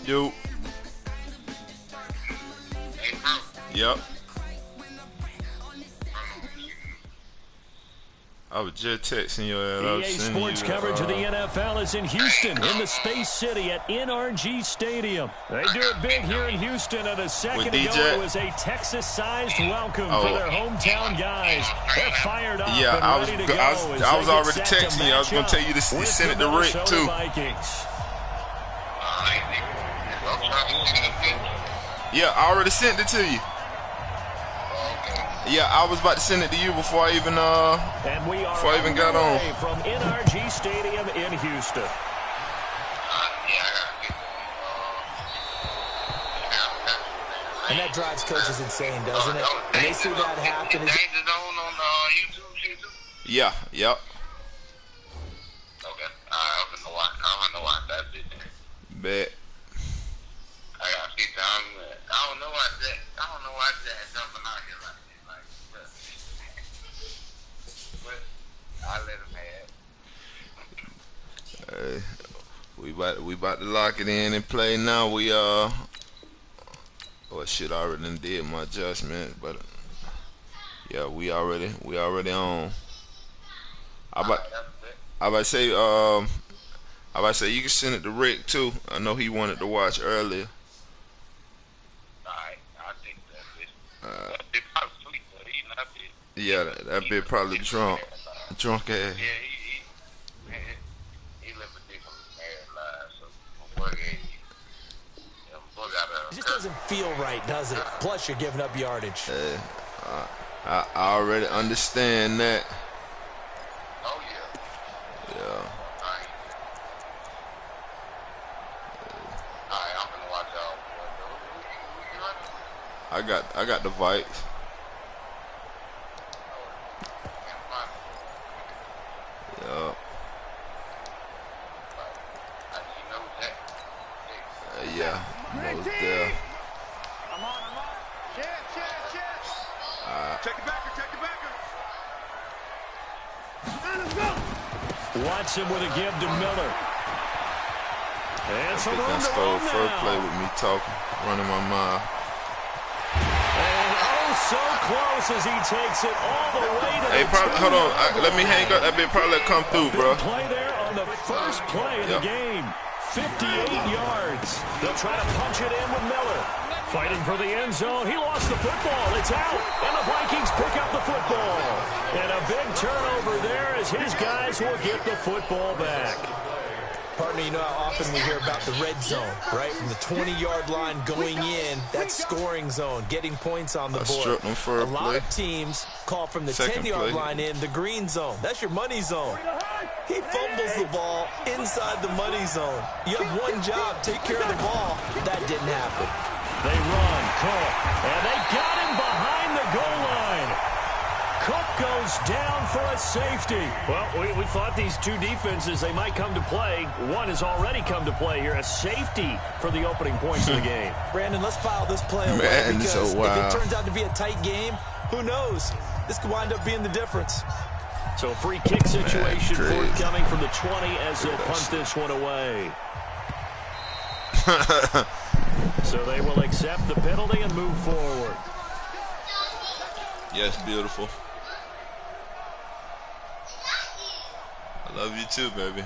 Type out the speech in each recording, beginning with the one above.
Yo. Yep. I was just texting you. EA Sports coverage of the NFL is in Houston, in the Space City at NRG Stadium. They do it big here in Houston, and a second ago it was a Texas-sized welcome for their hometown guys. They're fired up and ready to go. I was already texting you. I was going to tell you to send it to Rick, too. Yeah, I already sent it to you. Yeah, I was about to send it to you before I even got on. From NRG Stadium in Houston. And that drives coaches insane, doesn't it? When they see that happen. Yeah, yep. Okay. I'm gonna watch that video. Bet. I gotta see down there. I don't know why Djack jumping out here like this. But I let him have. We about to lock it in and play now. We I already done did my adjustment, but yeah, we already on. I about to say you can send it to Rick too. I know he wanted to watch earlier. Alright, I'll take that bitch. Yeah, that bitch probably drunk ass. Yeah, he live a ridiculous married life, so boy it just doesn't feel right, does it? Plus, you're giving up yardage. I already understand that. Oh yeah. Yeah. Alright, I'm gonna watch out. I got the Vikes. Yeah. Yeah. Most there. I'm on. Check. Check it back. Let's go. Watson with a give to Miller. And some room That to stole run first now. play with me talking, running my mouth. And so close as he takes it all the way to Hey, the hold on. Let me hang up. That bit probably come through, bro. Play there on the first play of the game. 58 yards. They'll try to punch it in with Miller. Fighting for the end zone. He lost the football. It's out. And the Vikings pick up the football. And a big turnover there as his guys will get the football back. Partner, you know how often we hear about the red zone, right? From the 20-yard line going in, that scoring zone, getting points on the board. A lot of teams call from the 10-yard line in the green zone. That's your money zone. He fumbles the ball inside the money zone. You have one job, take care of the ball. That didn't happen. They run, Cook, and they got him behind the goal line. Cook goes down for a safety. Well, we thought these two defenses, they might come to play. One has already come to play here, a safety for the opening points of the game. Brandon, let's file this play away because if it turns out to be a tight game, who knows? This could wind up being the difference. So a free kick situation forthcoming from the 20 as they'll punt this one away. So they will accept the penalty and move forward. Yes, beautiful. I love you too, baby.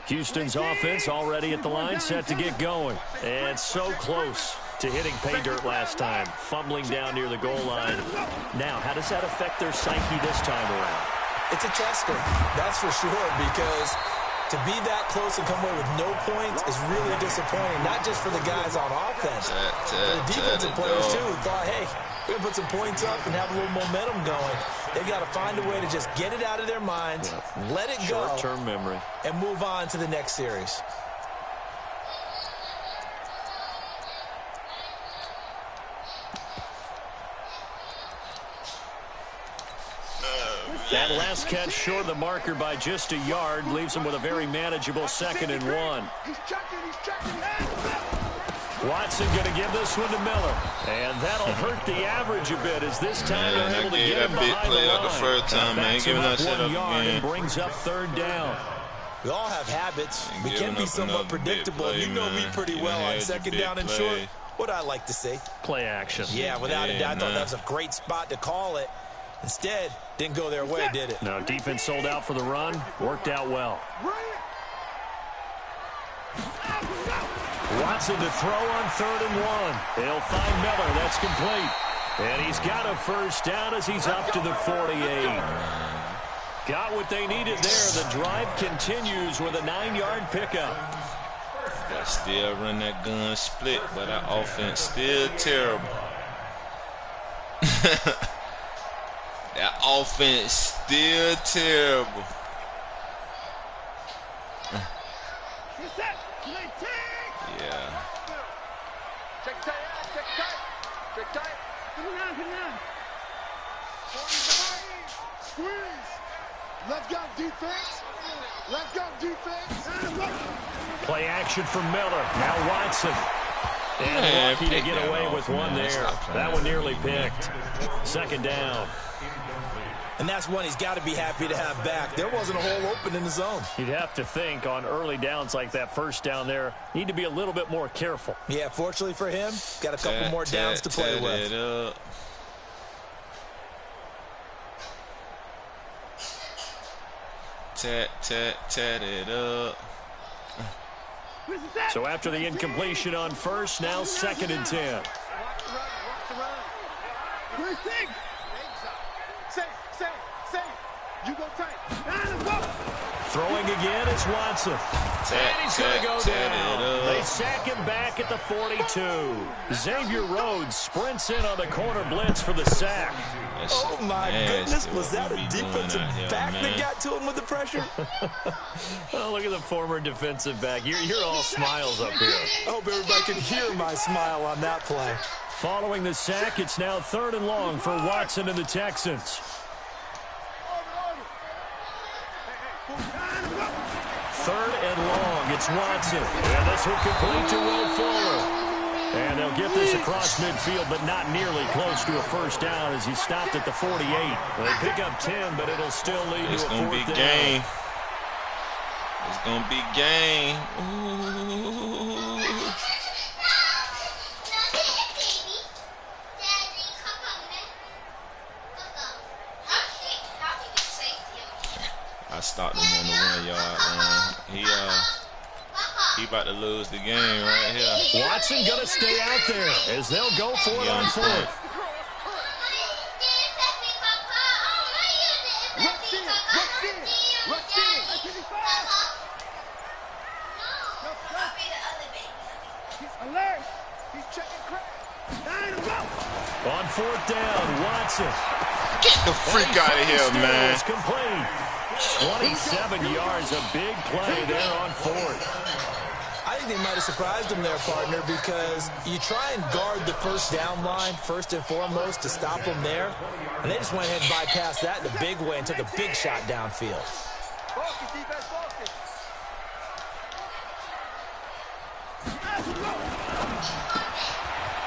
Houston's offense already at the line, set to get going. And so close to hitting pay dirt last time, fumbling down near the goal line. Now, how does that affect their psyche this time around? It's a tester, that's for sure, because to be that close and come away with no points is really disappointing, not just for the guys on offense, but the defensive players too, who thought, hey, we're going to put some points up and have a little momentum going. They've got to find a way to just get it out of their minds, let it go, short-term memory, and move on to the next series. That last catch short of the marker by just a yard leaves him with a very manageable 2nd and 1. He's checking. Watson going to give this one to Miller. And that'll hurt the average a bit as this time they're able to get him behind the line. The first time, man. Giving that shit up again. And brings up 3rd down. We all have habits. We can be somewhat predictable. You know me pretty well on 2nd down and short. What I like to say. Play action. Yeah, without a doubt. I thought that was a great spot to call it. Instead, didn't go their way, did it? No, defense sold out for the run. Worked out well. Watson to throw on 3rd and 1. He'll find Miller. That's complete. And he's got a 1st down as he's up to the 48. Got what they needed there. The drive continues with a 9-yard pickup. Got still run that gun split, but our offense still terrible. That offense still terrible. Yeah. Check tight. Come on. Squeeze. Let's go, defense. Play action from Miller. Now Watson. And lucky to get away with one there. That one nearly picked. 2nd down. And that's one he's got to be happy to have back. There wasn't a hole open in the zone. You'd have to think on early downs like that 1st down there, need to be a little bit more careful. Yeah, fortunately for him, got a couple more downs to play with. Tat it up. So after the incompletion on 1st, now 2nd and 10. You go tight. Throwing again is Watson. And he's going to go down. They sack him back at the 42. Xavier Rhodes sprints in on the corner blitz for the sack. Oh, my goodness. Was that a defensive back that got to him with the pressure? Oh, look at the former defensive back. You're all smiles up here. I hope everybody can hear my smile on that play. Following the sack, it's now 3rd and long for Watson and the Texans. 3rd and long. It's Watson. And this will complete to Will Fuller. And they'll get this across midfield, but not nearly close to a 1st down as he stopped at the 48. They pick up 10, but it'll still lead to a 4th down. Game. It's going to be game. Ooh. I stopped him on the 1 yard line. He about to lose the game right here. Watson gonna stay out there as they'll go for it on 4th. On 4th down, Watson. Get the freak out of here, man. It's complete. 27 yards, a big play there on 4th. I think they might have surprised him there, partner, because you try and guard the 1st down line first and foremost to stop them there, and they just went ahead and bypassed that in a big way and took a big shot downfield.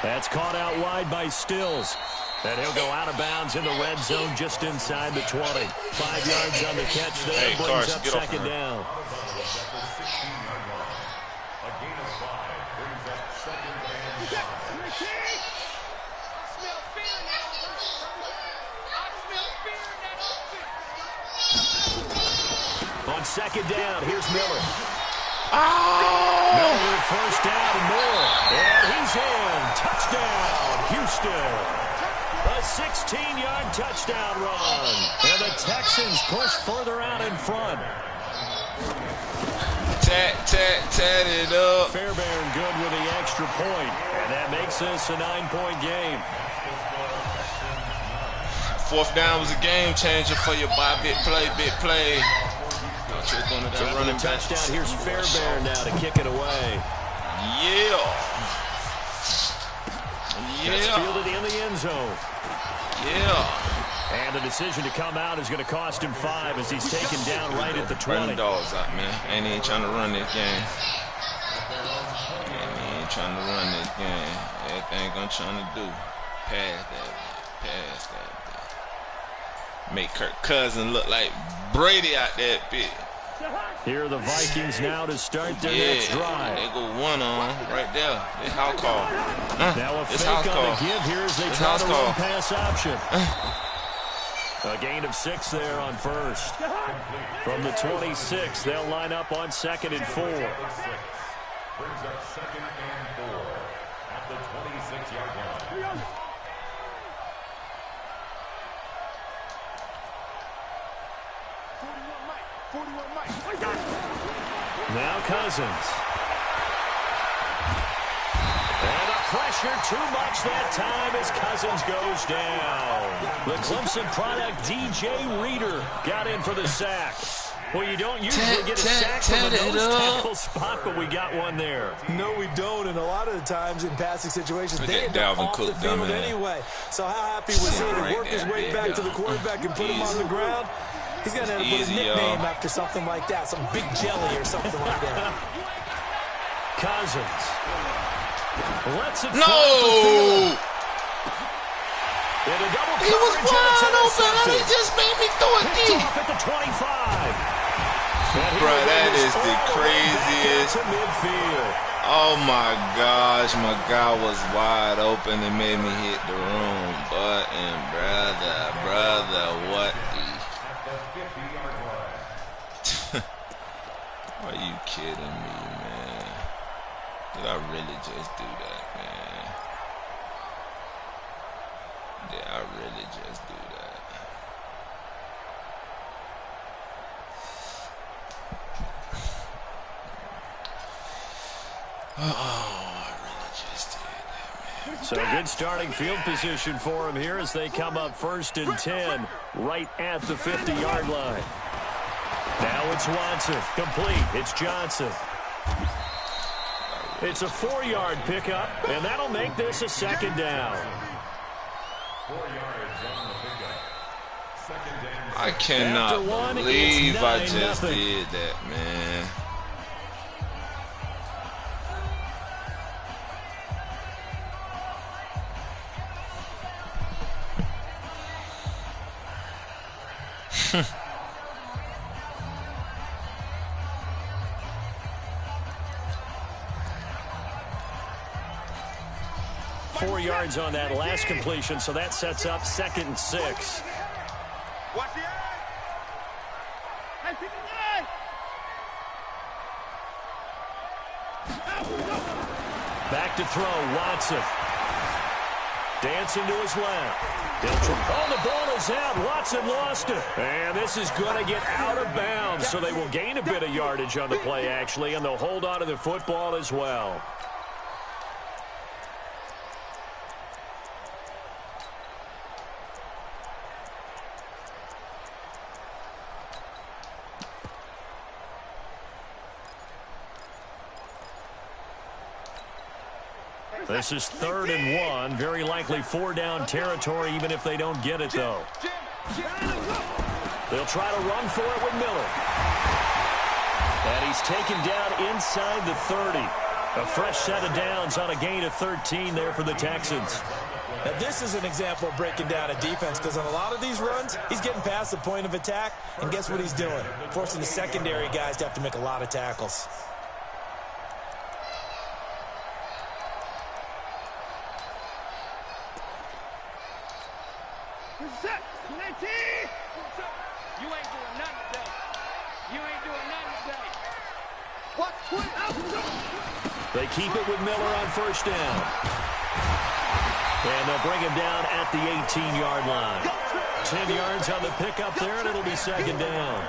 That's caught out wide by Stills. And he'll go out of bounds in the red zone just inside the 20. 5 yards on the catch there. Brings up 2nd down. On 2nd down, here's Miller. Oh! Miller with 1st down and more. And he's in. Touchdown, Houston. A 16-yard touchdown run. And the Texans push further out in front. Tat it up. Fairbairn good with the extra point. And that makes this a 9-point game. 4th down was a game changer for you. Big play. Running touchdown. Here's Fairbairn now to kick it away. Yeah. That's fielded in the end zone. Yeah. And the decision to come out is going to cost him 5 as he's taken down right at the 20. Bring the dogs out, man. Ain't even trying to run this game. Ain't even trying to run this game. Everything I'm trying to do. Pass that, pass that. Make Kirk Cousins look like Brady out that bitch. Here are the Vikings now to start their next drive. They go one on right there. This house call. Now a fake on the give here as they try to run pass option. A gain of 6 there on first. From the 26, they'll line up on 2nd and 4. Brings up 2nd and 4 at the 26-yard line. Now Cousins. And a pressure too much that time as Cousins goes down. The Clemson product, DJ Reader, got in for the sack. Well, you don't usually get a sack from a nose tackle spot, but we got one there. No, we don't, and a lot of the times in passing situations, they end up off the field anyway. So how happy was he to work his way back to the quarterback and put him on the ground? He's going to have to put a nickname after something like that, some Big Jelly or something like that. Cousins. Lets it No! He was wide open, and he just made me throw it deep. Off at the 25. Bro, that is the craziest. Oh my gosh, my guy was wide open and made me hit the wrong button, brother, what the? Are you kidding me, man? Did I really just do that, man? Did I really just do that? Oh, I really just did that, man. So good starting field position for him here as they come up 1st and 10 right at the 50-yard line. Now it's Watson. Complete. It's Johnson. It's a 4-yard pickup, and that'll make this a 2nd down. 4 yards on the pickup. 2nd down. I cannot believe I just did that, man. Four yards on that last completion, so that sets up 2nd and 6. Watch the eye. Hey, pick the eye. Back to throw, Watson. Dancing to his left. Oh, the ball is out. Watson lost it. And this is going to get out of bounds, so they will gain a bit of yardage on the play, actually, and they'll hold on to the football as well. This is 3rd and 1. Very likely 4-down territory, even if they don't get it, though. They'll try to run for it with Miller. And he's taken down inside the 30. A fresh set of downs on a gain of 13 there for the Texans. Now, this is an example of breaking down a defense, because on a lot of these runs, he's getting past the point of attack, and guess what he's doing? Forcing the secondary guys to have to make a lot of tackles. You ain't doing nothing today. You ain't doing nothing today. What's They keep it with Miller on 1st down. And they'll bring him down at the 18-yard line. 10 yards on the pickup there, and it'll be 2nd down.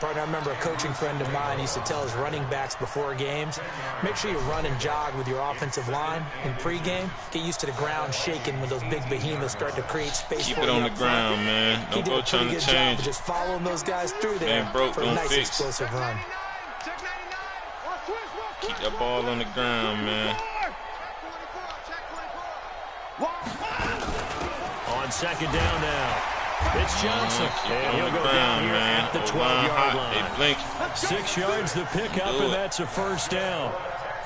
Partner, I remember a coaching friend of mine used to tell his running backs before games, make sure you run and jog with your offensive line in pregame. Get used to the ground shaking when those big behemoths start to create space. Keep it on the ground, man. Don't go trying to change it. Just following those guys through there for a nice explosive run. Keep that ball on the ground, man. On 2nd down now. It's Johnson. And he'll go down here at the 12-yard line. 6 yards the pickup, and that's a first down.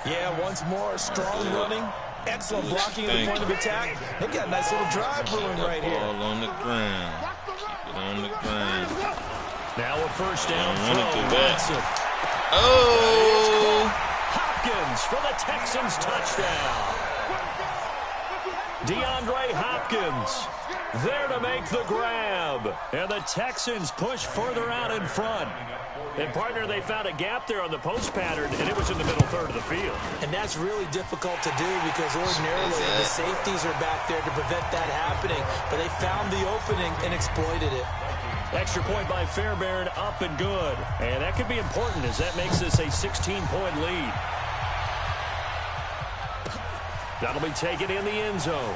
Yeah, once more, strong running. Excellent blocking at the point of attack. They've got a nice little drive brewing right here. Ball on the ground. Keep it on the ground. Now a first down throw. Watson. Oh! Hopkins for the Texans touchdown. DeAndre Hopkins there to make the grab. And the Texans push further out in front. And, partner, they found a gap there on the post pattern, and it was in the middle third of the field. And that's really difficult to do because ordinarily the safeties are back there to prevent that happening. But they found the opening and exploited it. Extra point by Fairbairn, up and good. And that could be important as that makes this a 16-point lead. That'll be taken in the end zone.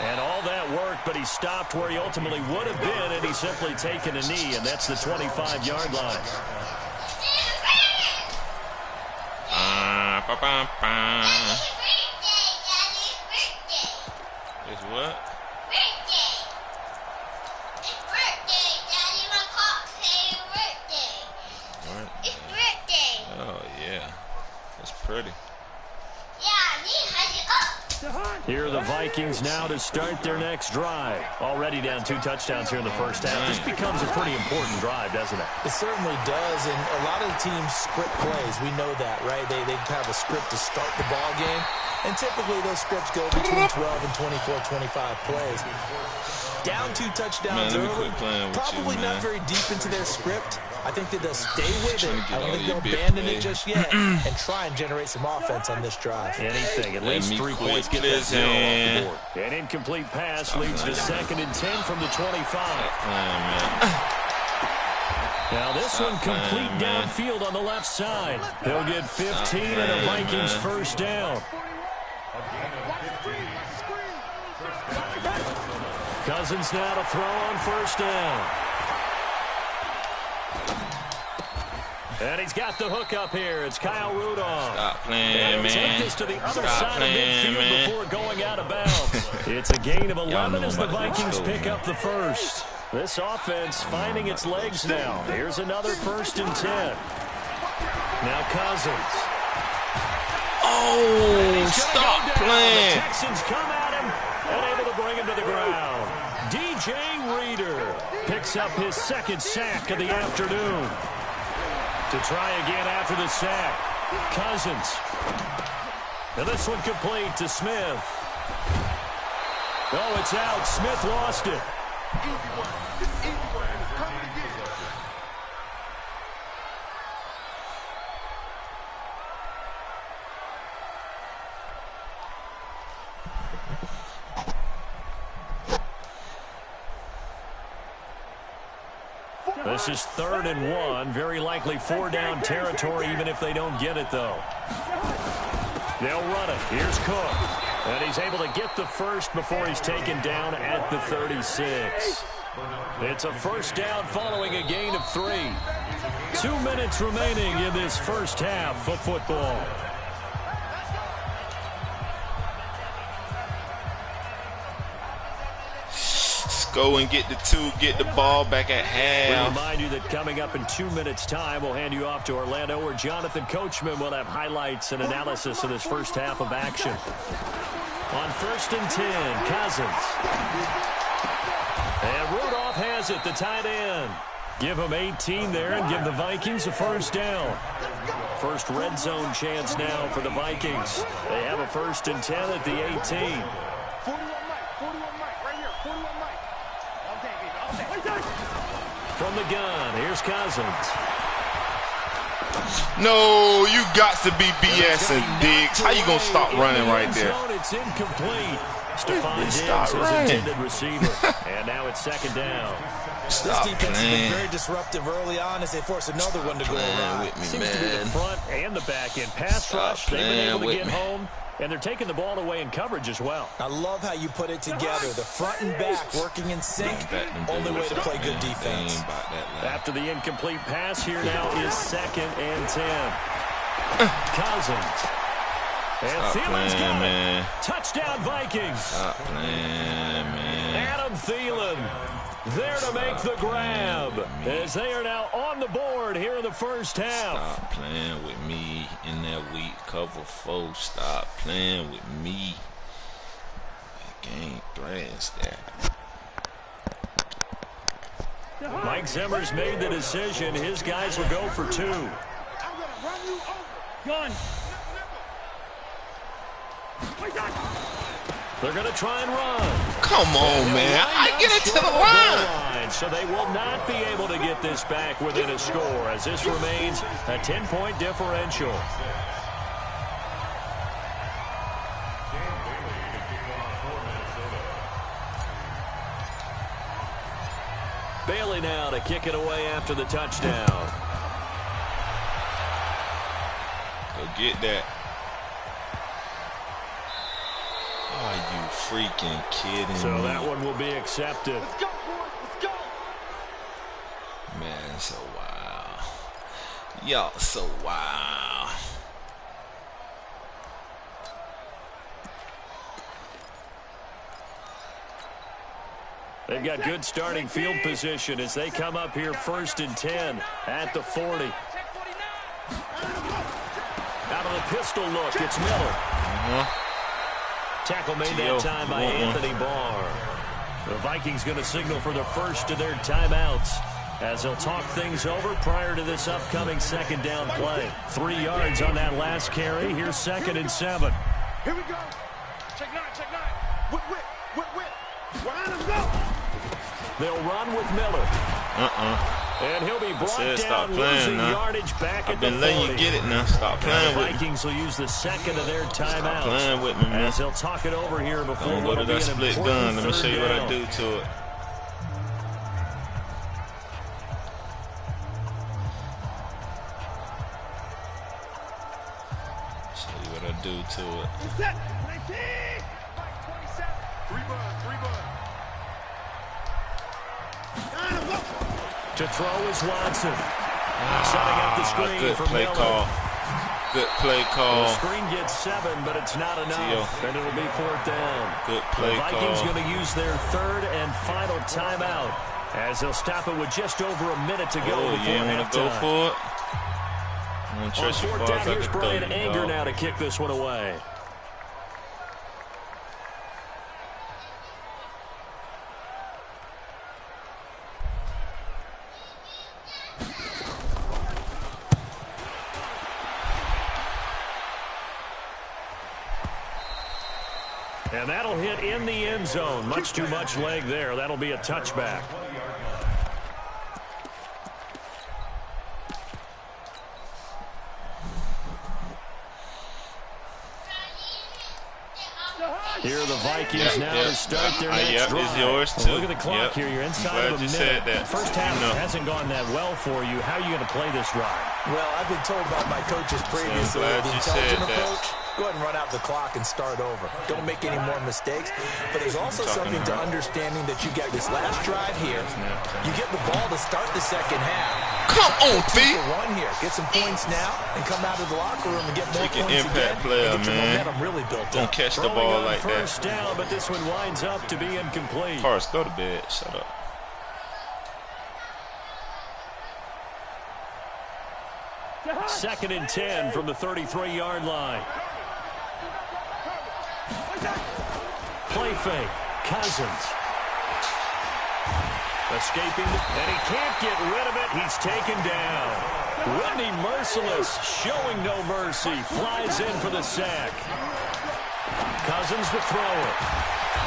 And all that worked, but he stopped where he ultimately would have been, and he's simply taken a knee, and that's the 25-yard line. It's what? Oh, yeah. That's pretty. Here are the Vikings now to start their next drive. Already down 2 touchdowns here in the first half. This becomes a pretty important drive, doesn't it? It certainly does, and a lot of the teams script plays. We know that, right? They have a script to start the ball game, and typically those scripts go between 12 and 24, 25 plays. Down 2 touchdowns early, probably not very deep into their script. I think that they'll stay with it. I don't think they'll abandon it just yet and try and generate some offense on this drive. Anything, at least 3 points get that 0 off the board. An incomplete pass leads to 2nd and 10 from the 25. Now this one complete downfield on the left side. They'll get 15 and a Vikings first down. Cousins now to throw on first down. And he's got the hook up here. It's Kyle Rudolph. Stop playing, man. Take this to the other side of midfield before going out of bounds. It's a gain of 11 as the Vikings pick up the first. This offense finding its legs now. Here's another 1st and 10. Now Cousins. Oh, stop playing. The Texans come at him and able to bring him to the ground. DJ Reader picks up his 2nd sack of the afternoon. To try again after the sack. Cousins. And this one complete to Smith. Oh, it's out. Smith lost it. This is 3rd and 1. Very likely 4-down territory, even if they don't get it, though. They'll run it. Here's Cook. And he's able to get the first before he's taken down at the 36. It's a first down following a gain of 3. 2 minutes remaining in this first half of football. Go and get the 2, get the ball back at half. We remind you that coming up in 2 minutes' time, we'll hand you off to Orlando, where Jonathan Coachman will have highlights and analysis of this first half of action. On 1st and 10, Cousins. And Rudolph has it, the tight end. Give him 18 there and give the Vikings a first down. First red zone chance now for the Vikings. They have a 1st and 10 at the 18. From the gun, here's Cousins. No, you got to be BSing, Diggs. How you going to stop running right there? It's incomplete. Stephon Diggs is intended receiver. And now it's 2nd down. This defense has been very disruptive early on as they force another one to go around. Seems to be the front and the back end. Pass rush, they've been able to get home. And they're taking the ball away in coverage as well. I love how you put it together. The front and back working in sync. Only way to play good defense. After the incomplete pass, here now is 2nd and 10. Cousins. Stop Thielen's playing, got it. man. Touchdown, Vikings. Stop playing, man. Adam Thielen there to make the grab as they are now on the board here in the first half. Stop playing with me in that weak cover 4. Stop playing with me. Game threats that. Mike Zimmer's made the decision. His guys will go for 2. I'm gonna run you over. Gun. They're going to try and run. Come on, man. I get it to the line. So they will not be able to get this back within a score as this remains a 10-point differential. Bailey now to kick it away after the touchdown. Go get that. Are you freaking kidding So me? that one will be accepted. Let's go, boys. Let's go. Man, so wild. Y'all so wild. They've got good starting field position as they come up here 1st and 10 at the 40. Out of the pistol look, it's Miller. Tackle made that time by Anthony Barr. The Vikings going to signal for the first of their timeouts as they'll talk things over prior to this upcoming 2nd down play. 3 yards on that last carry. Here's 2nd and 7. Here we go. Check 9. Whip. Line him, go. They'll run with Miller. And he'll be brought down, losing yardage back at the 40. I've been letting you get it now. Stop playing with me. The Vikings will use the 2nd of their timeouts. Stop playing with me, man. As they'll talk it over here before Don't go to that split gun. Let me show you what I do to it. Show you what I do to it. Set. 19. 27. 3 bud. To throw is Watson. Setting up the screen good for play Miller. call. Good play call. The screen gets 7, but it's not enough. And it'll be 4th down. Good play the Vikings call. going to use their 3rd and final timeout as they'll stop it with just over a minute to go before you ain't want to go halftime. for it? I'm going to On trust you 4th far down, as I here's can throw Brian you, Anger dog. now to kick this one away. And that'll hit in the end zone. Much too much leg there. That'll be a touchback. Here are the Vikings now to start their next drive. It's yours too. Look at the clock here. You're inside of a minute. Said that. First half hasn't gone that well for you. How are you going to play this drive? Well, I've been told by my coaches previously the intelligent approach. Go ahead and run out the clock and start over. Don't make any more mistakes. But there's also something to understanding that you got this last drive here. You get the ball to start the 2nd half. Come on, B. Run here. Get some points now and come out of the locker room and get more Take an points impact again. player, and get your man. momentum really built Don't up. catch the Throwing ball on like that. first down, but this one winds up to be incomplete. Forrest, go to bed. Shut up. Second and 10 from the 33-yard line. Play fake. Cousins. Escaping, and he can't get rid of it. He's taken down. Whitney Merciless, showing no mercy, flies in for the sack. Cousins the thrower.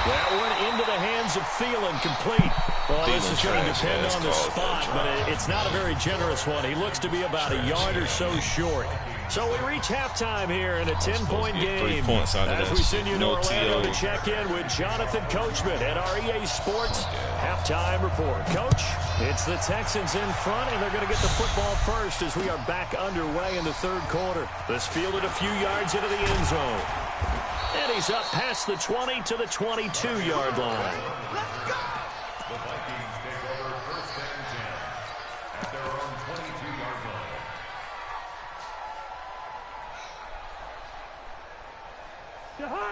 That one into the hands of Thielen, complete. Well, this is going to depend on the spot, but it's not a very generous one. He looks to be about a yard or so short. So we reach halftime here in a 10-point game. 3 points out of As that. we send you to No Orlando TO. to check in with Jonathan Coachman at our EA Sports halftime report. Coach, it's the Texans in front, and they're going to get the football first as we are back underway in the 3rd quarter. This fielded a few yards into the end zone. And he's up past the 20 to the 22-yard line. The Vikings take over 1st and 10 at their own 22-yard line.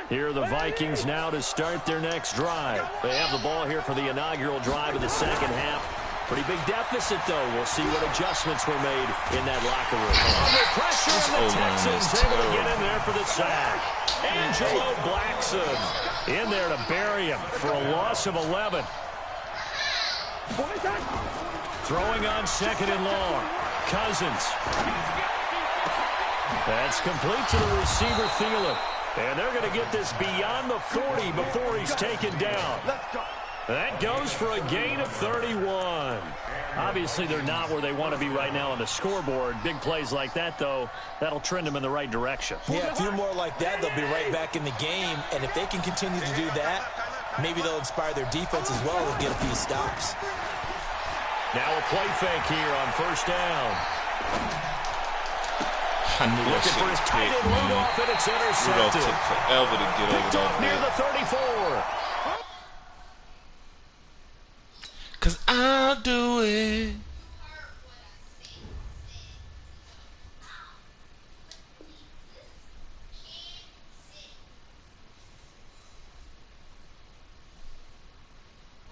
Here are the Vikings now to start their next drive. They have the ball here for the inaugural drive of the second half. Pretty big deficit, though. We'll see what adjustments were made in that locker room. Under pressure, and the Texans able to get in there for the sack. Angelo Blackson in there to bury him for a loss of 11. Throwing on second and long. Cousins. That's complete to the receiver, Thielen. And they're going to get this beyond the 40 before he's taken down. That goes for a gain of 31. Obviously, they're not where they want to be right now on the scoreboard. Big plays like that, though, that'll trend them in the right direction. Yeah, a few more like that, they'll be right back in the game. And if they can continue to do that, maybe they'll inspire their defense as well and get a few stops. Now a play fake here on first down. Looking for his tight end Rudolph, and it's intercepted. Rudolph took forever to get over that. Near the 34. Cause I'll do it.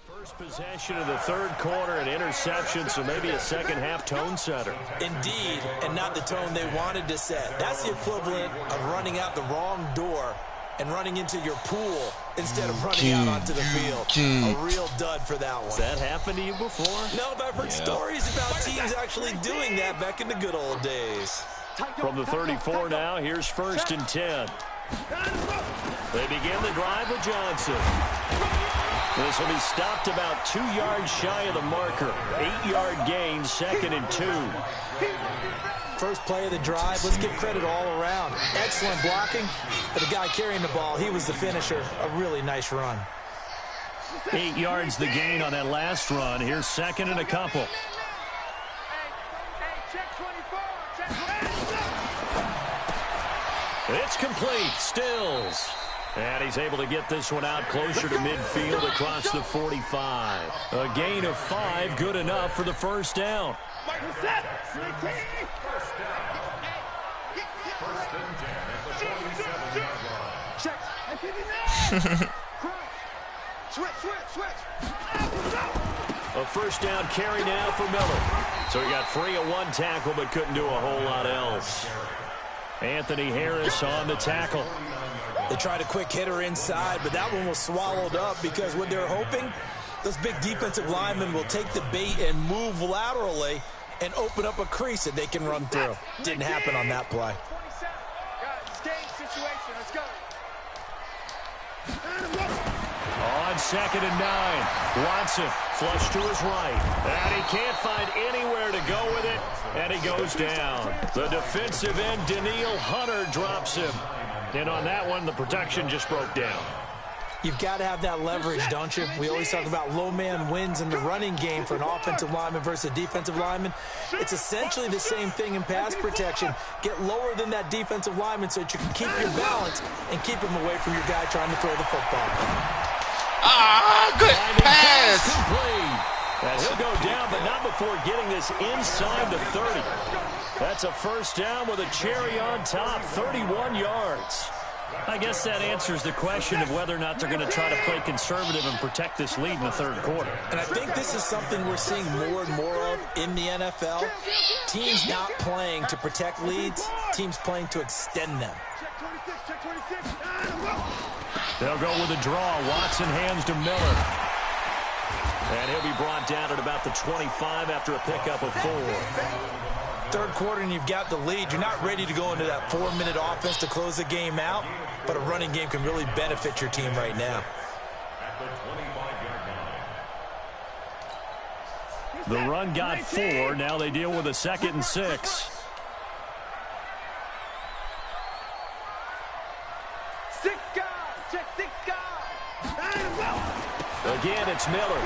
First possession of the third quarter, an interception, so maybe a second-half tone setter. Indeed, and not the tone they wanted to set. That's the equivalent of running out the wrong door and running into your pool instead of running out onto the field. A real dud for that one. Has that happened to you before? No, but I've heard stories about teams actually doing that back in the good old days. From the 34 now, here's first and 10. They begin the drive with Johnson. This will be stopped about 2 yards shy of the marker. 8-yard gain, second and 2. First play of the drive, let's give credit all around. Excellent blocking, but the guy carrying the ball, he was the finisher. A really nice run. 8 yards the gain on that last run. Here's second and a couple. It's complete. Stills. And he's able to get this one out closer to midfield across the 45. A gain of 5, good enough for the first down. First and 10 at the 27-yard line. A first down carry now for Miller. So he got free of one tackle but couldn't do a whole lot else. Anthony Harris on the tackle. They tried a quick hitter inside, but that one was swallowed up because what they're hoping, those big defensive linemen will take the bait and move laterally and open up a crease that they can run through. Didn't happen on that play. On second and 9, Watson flush to his right. And he can't find anywhere to go with it, and he goes down. The defensive end, Daniil Hunter, drops him. And on that one, the protection just broke down. You've got to have that leverage, don't you? We always talk about low man wins in the running game for an offensive lineman versus a defensive lineman. It's essentially the same thing in pass protection. Get lower than that defensive lineman so that you can keep your balance and keep him away from your guy trying to throw the football. Good pass. And he'll go down, but not before getting this inside the 30. That's a first down with a cherry on top, 31 yards. I guess that answers the question of whether or not they're going to try to play conservative and protect this lead in the third quarter. And I think this is something we're seeing more and more of in the NFL. Teams not playing to protect leads, teams playing to extend them. They'll go with a draw. Watson hands to Miller. And he'll be brought down at about the 25 after a pickup of 4. Third quarter and you've got the lead. You're not ready to go into that 4-minute offense to close the game out, but a running game can really benefit your team right now. The run got 4. Now they deal with a 2nd and 6. Again, it's Miller.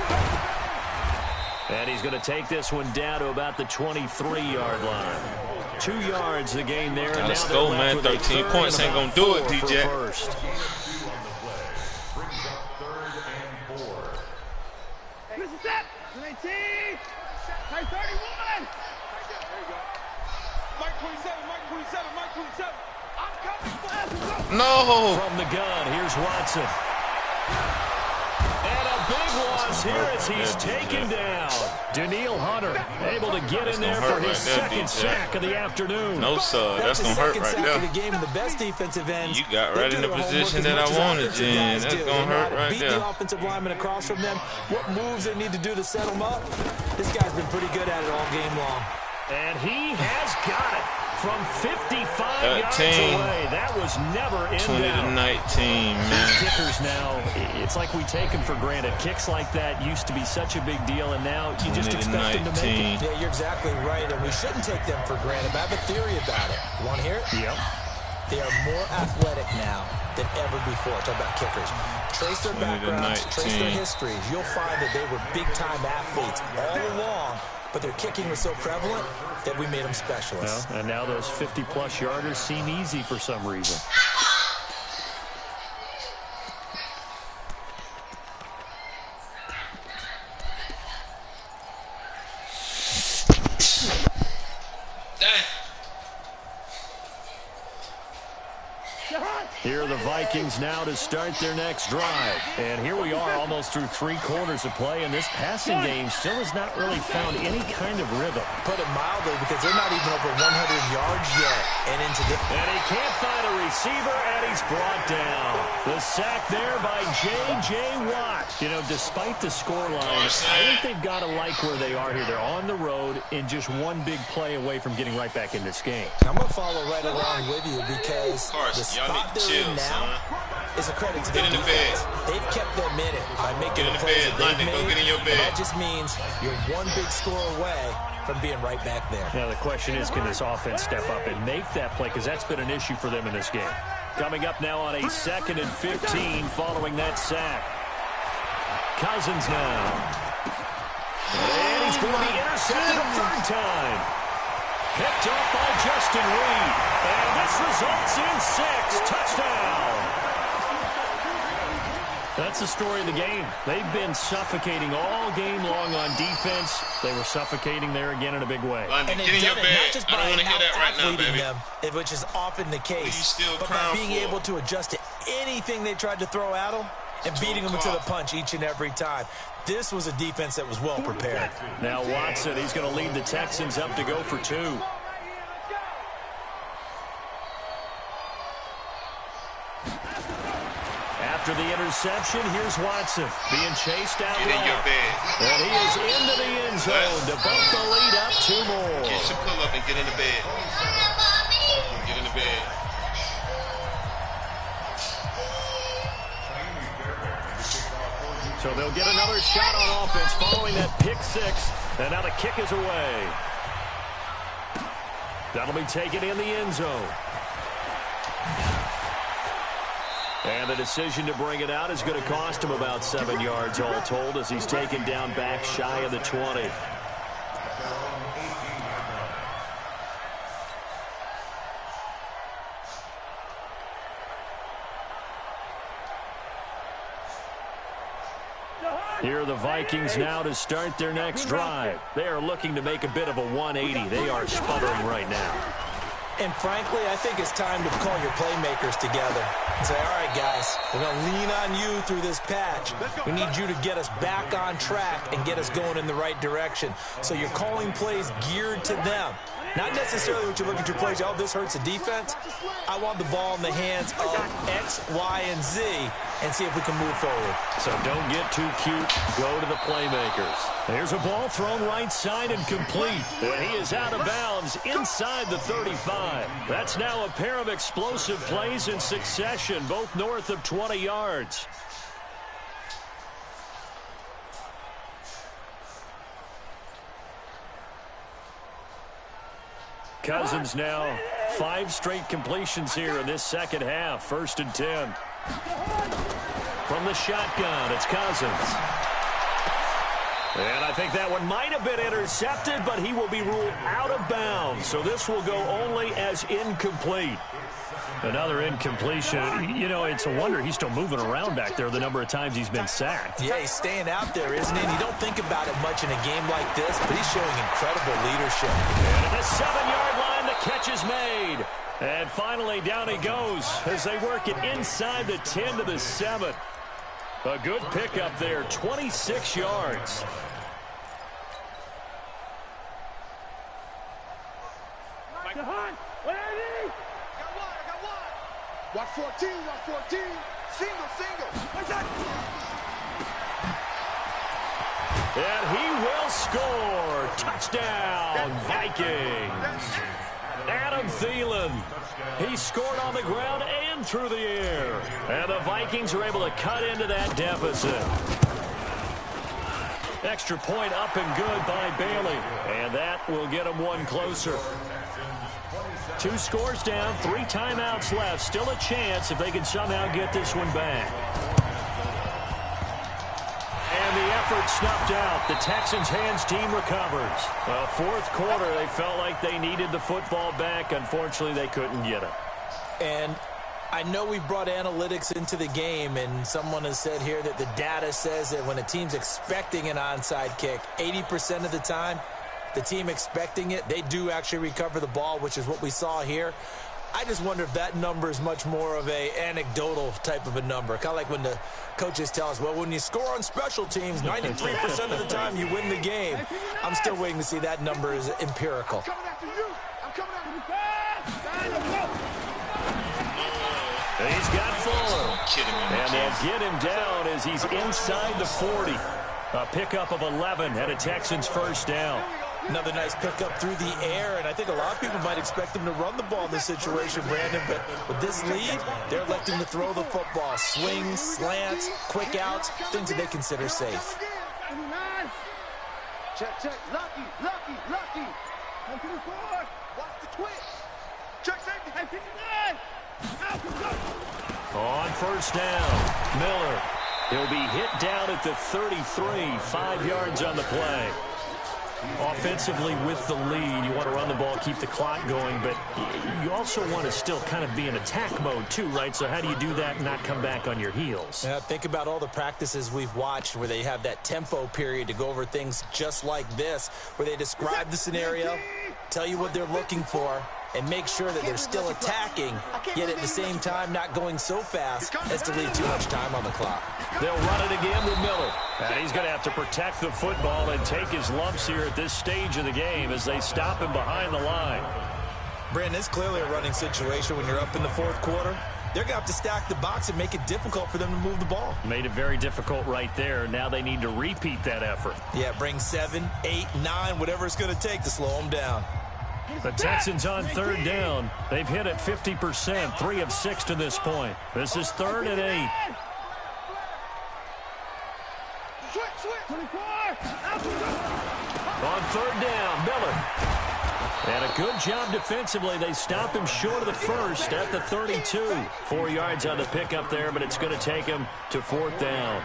And he's going to take this one down to about the 23-yard line. 2 yards the gain there. Let's go, man. 13 points ain't going to do it, DJ. No. From the gun, here's Watson. And a big loss here as he's taken down. Daniil Hunter able to get in there for his second sack of the afternoon. No, sir. That's going to hurt right there. The game, the best defensive ends. You got right in the position that I wanted you in. That's going to hurt right beat there. The offensive lineman across from them. What moves they need to do to set them up? This guy's been pretty good at it all game long. And he has got it from 55 yards away. That was never in 20-19, man. These kickers now, it's like we take them for granted. Kicks like that used to be such a big deal, and now you just expect them to make it. Yeah, you're exactly right, and we shouldn't take them for granted. But I have a theory about it. You want to hear it? Yep. They are more athletic now than ever before. Talk about kickers. Trace their backgrounds, trace their histories. You'll find that they were big-time athletes all along, but their kicking was so prevalent that we made them specialists. Well, and now those 50-plus yarders seem easy for some reason. Here are the Vikings now to start their next drive. And here we are almost through 3 quarters of play, and this passing game still has not really found any kind of rhythm. Put it mildly, because they're not even over 100 yards yet. And and he can't find a receiver, and he's brought down. The sack there by J.J. Watt. You know, despite the scoreline, I think they've got to like where they are here. They're on the road and just one big play away from getting right back in this game. I'm going to follow right along with you, because the spot they're in now is a credit to their defense. They've kept them in it by making the plays that they've made. And that just means you're one big score away from being right back there. Now the question is, can this offense step up and make that play? Because that's been an issue for them in this game. Coming up now on a 2nd and 15 following that sack. Cousins now. And he's going to be intercepted a 3rd time. Picked up by Justin Reed. And this results in 6. Touchdown. That's the story of the game. They've been suffocating all game long on defense. They were suffocating there again in a big way. London, get in your bed. Not just by I don't want to hear that right now, baby. Them, which is often the case, but by being able to adjust to anything they tried to throw at them and beating them to the punch each and every time. This was a defense that was well prepared. Now Watson, he's going to lead the Texans up to go for 2. After the interception, here's Watson being chased out low. Get in your bed. And he is into the end zone to bump the lead up 2 more. Get your pull up and get in the bed. Get in the bed. So they'll get another shot on offense following that pick 6. And now the kick is away. That'll be taken in the end zone. And the decision to bring it out is going to cost him about 7 yards all told, as he's taken down back shy of the 20. Here are the Vikings now to start their next drive. They are looking to make a bit of a 180. They are sputtering right now. And frankly, I think it's time to call your playmakers together and say, all right, guys, we're going to lean on you through this patch. We need you to get us back on track and get us going in the right direction. So you're calling plays geared to them. Not necessarily what you look at your plays, oh, this hurts the defense. I want the ball in the hands of X, Y, and Z and see if we can move forward. So don't get too cute. Go to the playmakers. There's a ball thrown right side and complete. And he is out of bounds inside the 35. That's now a pair of explosive plays in succession, both north of 20 yards. Cousins now 5 straight completions here in this second half. 1st and 10. From the shotgun, it's Cousins. And I think that one might have been intercepted, but he will be ruled out of bounds. So this will go only as incomplete. Another incompletion. You know, it's a wonder he's still moving around back there the number of times he's been sacked. Yeah, he's staying out there, isn't he? And you don't think about it much in a game like this, but he's showing incredible leadership. And at the 7-yard line, the catch is made. And finally, down he goes as they work it inside the 10 to the 7. A good pickup there, 26 yards. Watch 14, watch 14. Single. And he will score. Touchdown, Vikings. Adam Thielen. He scored on the ground and through the air. And the Vikings are able to cut into that deficit. Extra point up and good by Bailey. And that will get them one closer. 2 scores down, 3 timeouts left. Still a chance if they can somehow get this one back. And the effort snuffed out. The Texans' hands team recovers. Well, fourth quarter, they felt like they needed the football back. Unfortunately, they couldn't get it. And I know we brought analytics into the game, and someone has said here that the data says that when a team's expecting an onside kick, 80% of the time, the team expecting it, they do actually recover the ball, which is what we saw here. I just wonder if that number is much more of a anecdotal type of a number. Kind of like when the coaches tell us, well, when you score on special teams, 93% of the time you win the game. I'm still waiting to see that number is empirical. He's got Fuller. And they'll get him down as he's inside the 40. A pickup of 11 and a Texans first down. Another nice pickup through the air, and I think a lot of people might expect him to run the ball in this situation, Brandon, but with this lead, they're electing to throw the football. Swings, slants, quick outs, things that they consider safe. Check. Lucky. Watch the twitch. Check safety. On first down, Miller. He'll be hit down at the 33, 5 yards on the play. Offensively with the lead, you want to run the ball, keep the clock going, but you also want to still kind of be in attack mode too, right? So how do you do that and not come back on your heels? Yeah, think about all the practices we've watched where they have that tempo period to go over things just like this, where they describe the scenario, tell you what they're looking for, and make sure that they're still attacking, yet at the same time not going so fast as to leave too much time on the clock. They'll run it again with Miller. And he's going to have to protect the football and take his lumps here at this stage of the game as they stop him behind the line. Brandon, it's clearly a running situation when you're up in the fourth quarter. They're going to have to stack the box and make it difficult for them to move the ball. Made it very difficult right there. Now they need to repeat that effort. Yeah, bring 7, 8, 9, whatever it's going to take to slow them down. The Texans on third down. They've hit it 50%, 3 of 6 to this point. This is 3rd and 8. On third down, Miller. And a good job defensively. They stop him short of the first at the 32. 4 yards on the pickup there, but it's going to take him to 4th down.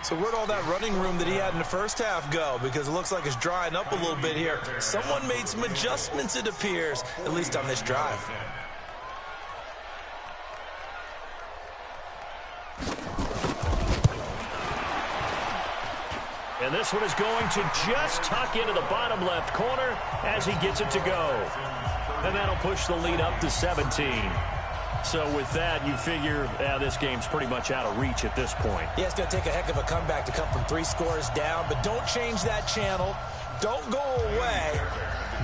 So where'd all that running room that he had in the first half go? Because it looks like it's drying up a little bit here. Someone made some adjustments, it appears, at least on this drive. And this one is going to just tuck into the bottom left corner as he gets it to go. And that'll push the lead up to 17. So with that, you figure this game's pretty much out of reach at this point. Yeah, it's going to take a heck of a comeback to come from 3 scores down, but don't change that channel. Don't go away.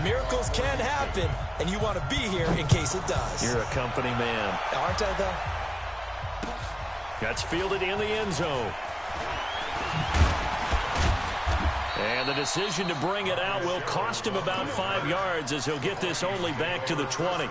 Miracles can happen, and you want to be here in case it does. You're a company man. Aren't I, though? That's fielded in the end zone. And the decision to bring it out will cost him about 5 yards as he'll get this only back to the 20.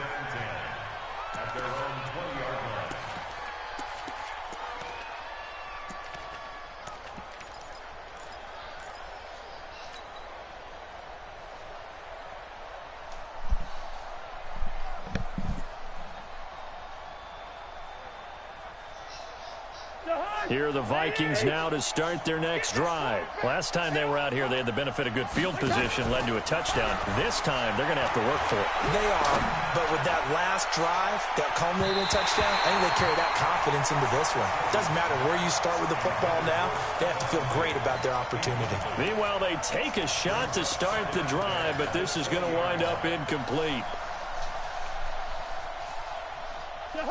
Here are the Vikings now to start their next drive. Last time they were out here, they had the benefit of good field position, led to a touchdown. This time, they're going to have to work for it. They are, but with that last drive, that culminating touchdown, I think they carry that confidence into this one. Doesn't matter where you start with the football now, they have to feel great about their opportunity. Meanwhile, they take a shot to start the drive, but this is going to wind up incomplete.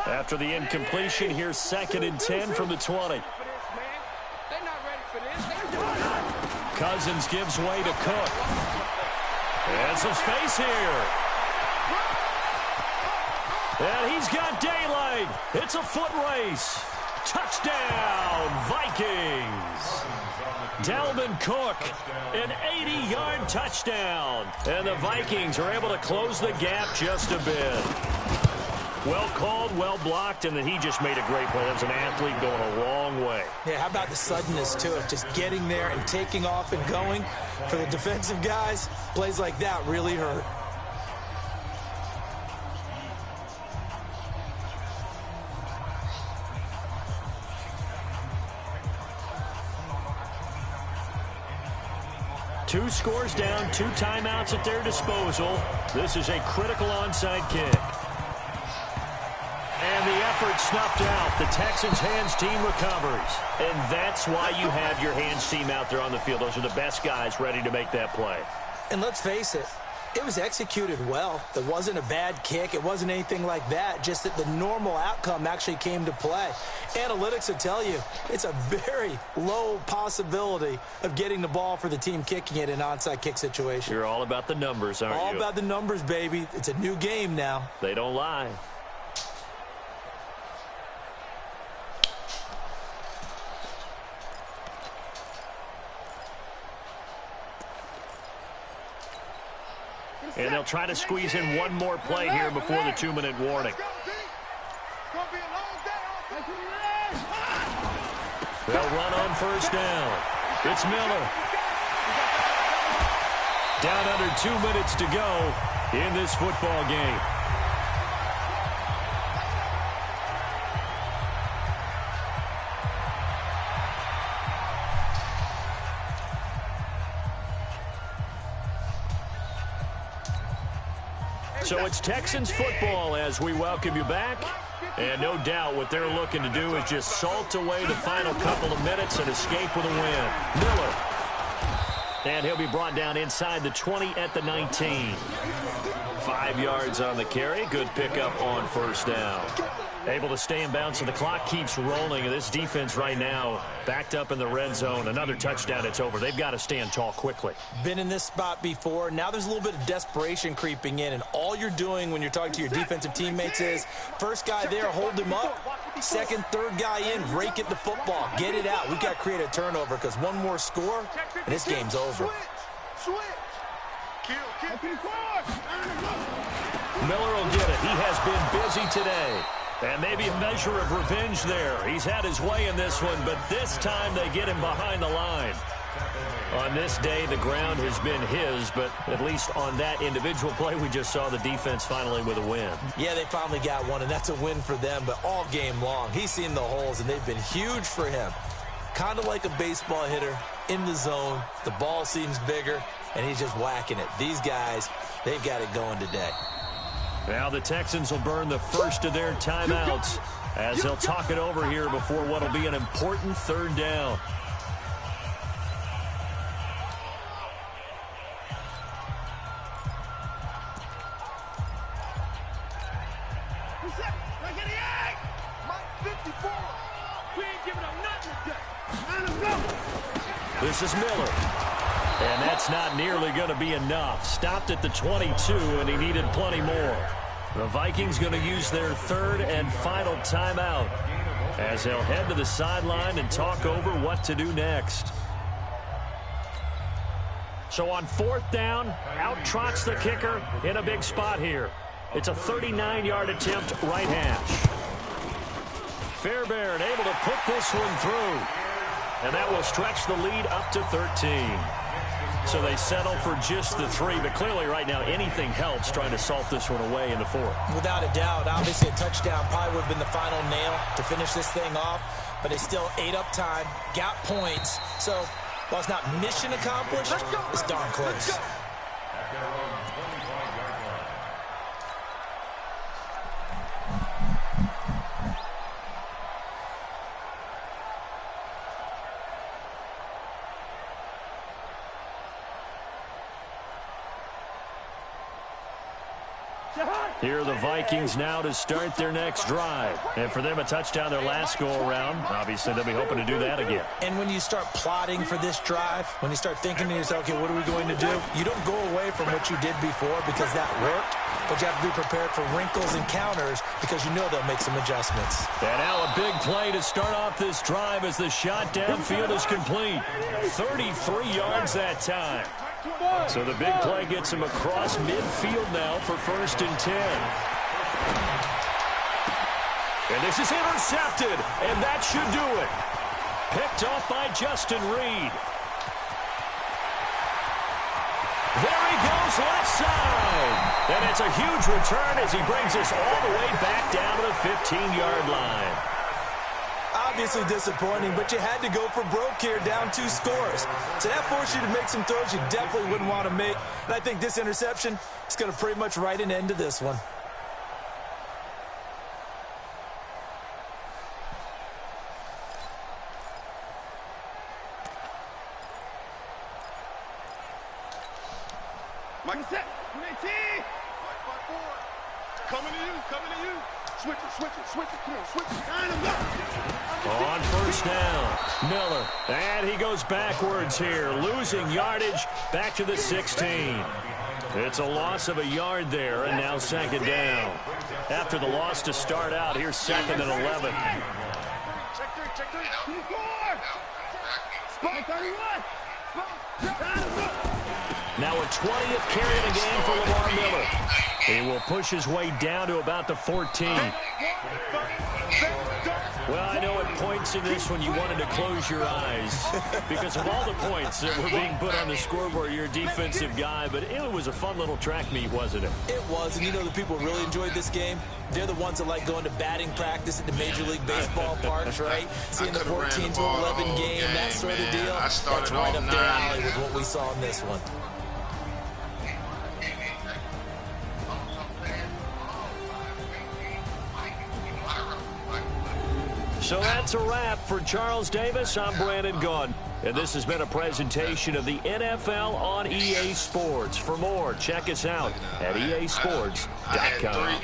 After the incompletion, here's 2nd and 10 from the 20. Cousins gives way to Cook. And some space here. And he's got daylight. It's a foot race. Touchdown, Vikings. Dalvin Cook, an 80-yard touchdown. And the Vikings are able to close the gap just a bit. Well called, well blocked, and then he just made a great play. That was an athlete going a long way. Yeah, how about the suddenness to it? Just getting there and taking off and going. For the defensive guys, plays like that really hurt. Two scores down, 2 timeouts at their disposal. This is a critical onside kick. And the effort snuffed out. The Texans' hands team recovers. And that's why you have your hands team out there on the field. Those are the best guys ready to make that play. And let's face it, it was executed well. It wasn't a bad kick. It wasn't anything like that. Just that the normal outcome actually came to play. Analytics will tell you it's a very low possibility of getting the ball for the team kicking it in an onside kick situation. You're all about the numbers, aren't you? All about the numbers, baby. It's a new game now. They don't lie. And they'll try to squeeze in one more play here before the 2-minute warning. They'll run on first down. It's Miller. Down under 2 minutes to go in this football game. So it's Texans football as we welcome you back. And no doubt what they're looking to do is just salt away the final couple of minutes and escape with a win. Miller. And he'll be brought down inside the 20 at the 19. 5 yards on the carry. Good pickup on first down. Able to stay in bounds, so the clock keeps rolling. And this defense right now backed up in the red zone. Another touchdown, it's over. They've got to stand tall quickly. Been in this spot before. Now there's a little bit of desperation creeping in. And all you're doing when you're talking to your defensive teammates is first guy there, hold him up. Second, third guy in, rake at the football. Get it out. We've got to create a turnover because one more score, and this game's over. Miller will get it. He has been busy today. And maybe a measure of revenge there. He's had his way in this one, but this time they get him behind the line. On this day, the ground has been his, but at least on that individual play, we just saw the defense finally with a win. Yeah, they finally got one, and that's a win for them, but all game long, he's seen the holes, and they've been huge for him. Kind of like a baseball hitter in the zone. The ball seems bigger, and he's just whacking it. These guys, they've got it going today. Now the Texans will burn the first of their timeouts as they'll talk it over here before what will be an important third down. This is Miller. And that's not nearly going to be enough. Stopped at the 22, and he needed plenty more. The Vikings going to use their third and final timeout as they'll head to the sideline and talk over what to do next. So on fourth down, out trots the kicker in a big spot here. It's a 39-yard attempt right hash. Fairbairn able to put this one through. And that will stretch the lead up to 13. So they settle for just the 3, but clearly right now anything helps trying to salt this one away in the fourth. Without a doubt, obviously a touchdown probably would have been the final nail to finish this thing off, but it's still ate up time, got points. So while it's not mission accomplished, it's darn close. Here are the Vikings now to start their next drive. And for them, a touchdown their last go-around. Obviously, they'll be hoping to do that again. And when you start plotting for this drive, when you start thinking to yourself, okay, what are we going to do? You don't go away from what you did before because that worked, but you have to be prepared for wrinkles and counters because you know they'll make some adjustments. And now a big play to start off this drive as the shot downfield is complete. 33 yards that time. So the big play gets him across midfield now for 1st and 10. And this is intercepted, and that should do it. Picked off by Justin Reed. There he goes, left side. And it's a huge return as he brings us all the way back down to the 15-yard line. Obviously disappointing, but you had to go for broke here, down 2 scores. So that forced you to make some throws you definitely wouldn't want to make. And I think this interception is going to pretty much write an end to this one. Mike set. Coming to you, coming to you. Switch it, come on, switch it. On 1st down, Miller. And he goes backwards here, losing yardage back to the 16. It's a loss of a yard there, and now 2nd down. After the loss to start out, here's 2nd and 11. Check 3. 24. Spot 31. Now a 20th carry of the game for Lamar Miller. He will push his way down to about the 14. Well, I know at points in this one you wanted to close your eyes because of all the points that were being put on the scoreboard. You're a defensive guy, but it was a fun little track meet, wasn't it? It was, and you know the people really enjoyed this game? They're the ones that like going to batting practice at the Major League Baseball parks, right? Seeing the 14 to 11 game, that sort of deal. That's right up their alley with what we saw in this one. So that's a wrap for Charles Davis. I'm Brandon Gaudin. And this has been a presentation of the NFL on EA Sports. For more, check us out at easports.com.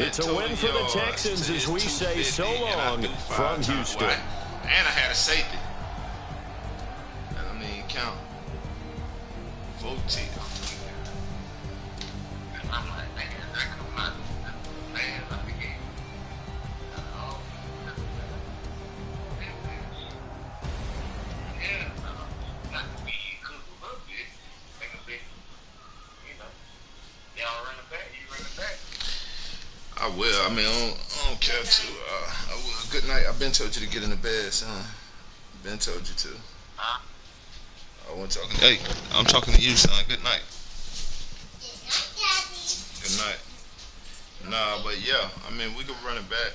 It's a win for the Texans as we say so long from Houston. And I had a safety. I mean, count. 14. I will. I mean, I don't care to. I will. Good night. I've been told you to get in the bed, son. Been told you to. I wasn't talking. Hey, I'm talking to you, son. Good night. Good night. Nah, but yeah. I mean, we can run it back.